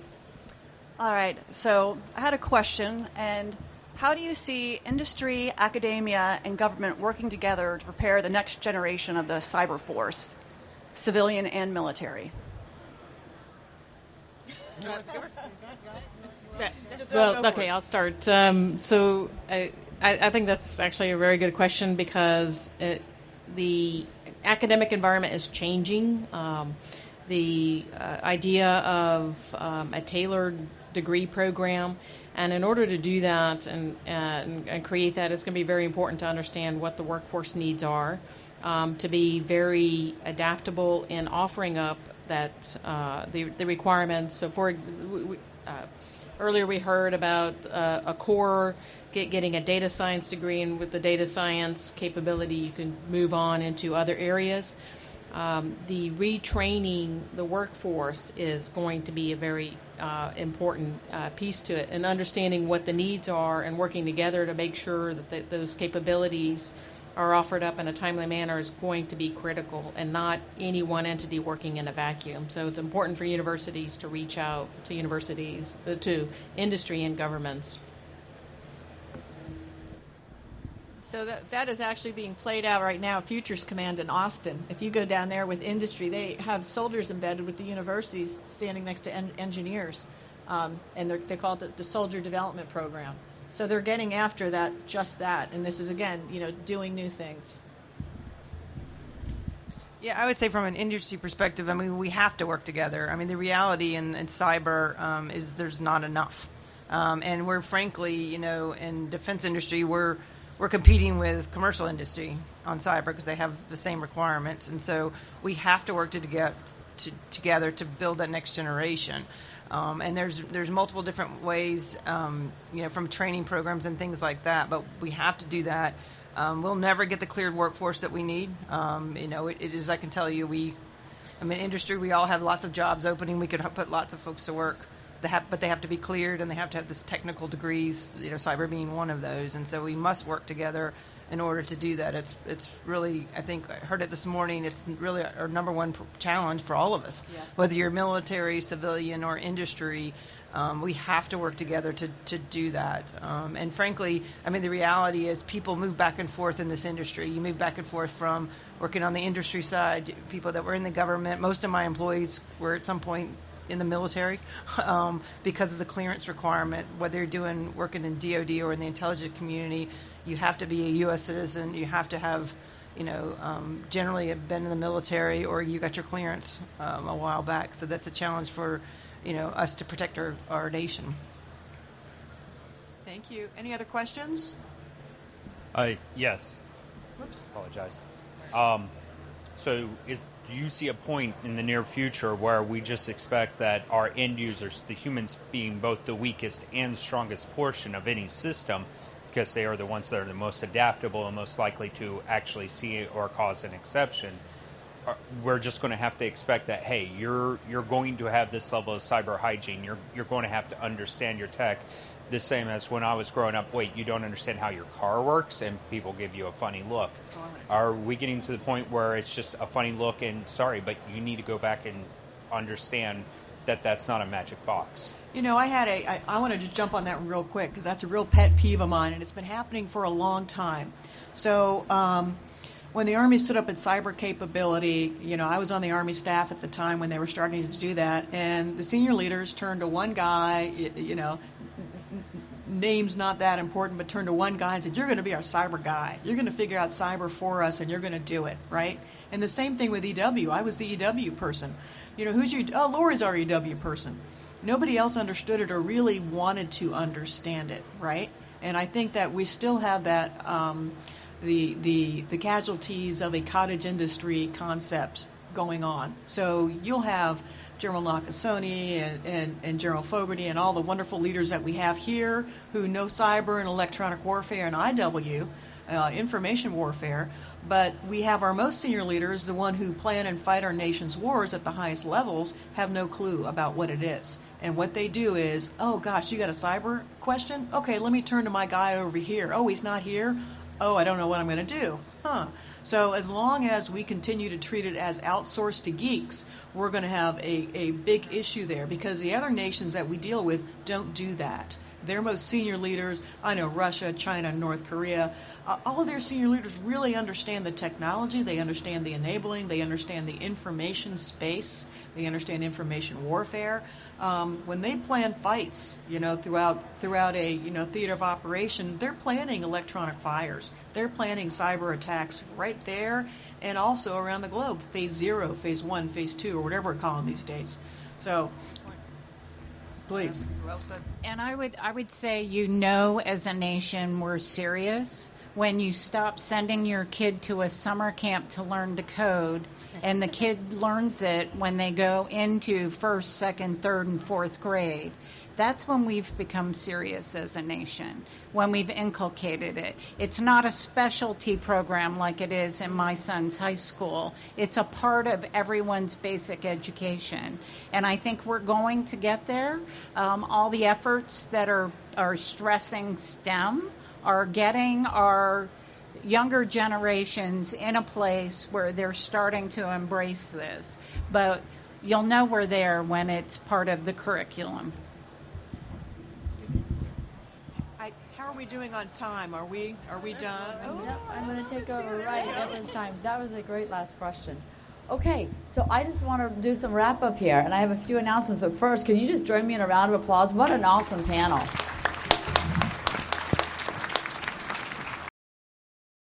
All right. So I had a question, and how do you see industry, academia, and government working together to prepare the next generation of the cyber force, civilian and military? Well, okay, I'll start. So I think that's actually a very good question because the academic environment is changing. The idea of a tailored degree program, and in order to do that and create that, it's going to be very important to understand what the workforce needs are, to be very adaptable in offering up that the requirements. So, for earlier we heard about a core getting a data science degree, and with the data science capability, you can move on into other areas. The retraining the workforce is going to be a very important piece to it, and understanding what the needs are and working together to make sure that those capabilities are offered up in a timely manner is going to be critical, and not any one entity working in a vacuum. So it's important for universities to reach out to to industry and governments. So that is actually being played out right now. Futures Command in Austin. If you go down there with industry, they have soldiers embedded with the universities standing next to engineers, and they call it the Soldier Development Program. So they're getting after just that, and this is again, doing new things. Yeah, I would say from an industry perspective, I mean, we have to work together. I mean, the reality in cyber is there's not enough, and we're frankly, in defense industry, we're competing with commercial industry on cyber because they have the same requirements, and so we have to work together to build that next generation. And there's multiple different ways, from training programs and things like that. But we have to do that. We'll never get the cleared workforce that we need. It is, I can tell you, I mean, industry, we all have lots of jobs opening. We could put lots of folks to work, but they have to be cleared and they have to have this technical degrees, cyber being one of those. And so we must work together in order to do that. It's really, I think I heard it this morning, it's really our number one challenge for all of us. Yes. Whether you're military, civilian, or industry, we have to work together to do that. And frankly, I mean, the reality is people move back and forth in this industry. You move back and forth from working on the industry side, people that were in the government. Most of my employees were at some point in the military because of the clearance requirement. Whether you're working in DoD or in the intelligence community, you have to be a U.S. citizen. You have to have, generally have been in the military or you got your clearance a while back. So that's a challenge for, us to protect our nation. Thank you. Any other questions? Yes. Whoops. Apologize. So do you see a point in the near future where we just expect that our end users, the humans being both the weakest and strongest portion of any system, because they are the ones that are the most adaptable and most likely to actually see or cause an exception, we're just going to have to expect that, hey, you're going to have this level of cyber hygiene. You're going to have to understand your tech. The same as when I was growing up, wait, you don't understand how your car works, and people give you a funny look. Are we getting to the point where it's just a funny look and sorry, but you need to go back and understand that that's not a magic box? I wanted to jump on that real quick because that's a real pet peeve of mine, and it's been happening for a long time. So when the Army stood up its cyber capability, I was on the Army staff at the time when they were starting to do that, and the senior leaders turned to one guy, name's not that important, but turned to one guy and said, you're going to be our cyber guy. You're going to figure out cyber for us, and you're going to do it, right? And the same thing with EW. I was the EW person. Lori's our EW person. Nobody else understood it or really wanted to understand it, right? And I think that we still have that, the casualties of a cottage industry concept going on. So you'll have General Nakasone and General Fogarty and all the wonderful leaders that we have here who know cyber and electronic warfare and IW, information warfare, but we have our most senior leaders, the one who plan and fight our nation's wars at the highest levels, have no clue about what it is. And what they do is, oh gosh, you got a cyber question? Okay, let me turn to my guy over here. Oh, he's not here? Oh, I don't know what I'm going to do. So as long as we continue to treat it as outsourced to geeks, we're going to have a big issue there because the other nations that we deal with don't do that. Their most senior leaders, I know Russia, China, North Korea, all of their senior leaders really understand the technology, they understand the enabling, they understand the information space, they understand information warfare. When they plan fights, throughout a theater of operation, they're planning electronic fires, they're planning cyber attacks right there, and also around the globe, phase 0, phase 1, phase 2, or whatever we're calling these days. So, please. Well said. And I would say, as a nation, we're serious when you stop sending your kid to a summer camp to learn to code, and the kid learns it when they go into 1st, 2nd, 3rd, and 4th grade. That's when we've become serious as a nation, when we've inculcated it. It's not a specialty program like it is in my son's high school. It's a part of everyone's basic education. And I think we're going to get there. All the efforts that are stressing STEM are getting our younger generations in a place where they're starting to embrace this. But you'll know we're there when it's part of the curriculum. How are we doing on time? Are we done? Yep, I'm going to take over right. It was time. That was a great last question. Okay, so I just want to do some wrap up here, and I have a few announcements. But first, can you just join me in a round of applause? What an awesome panel.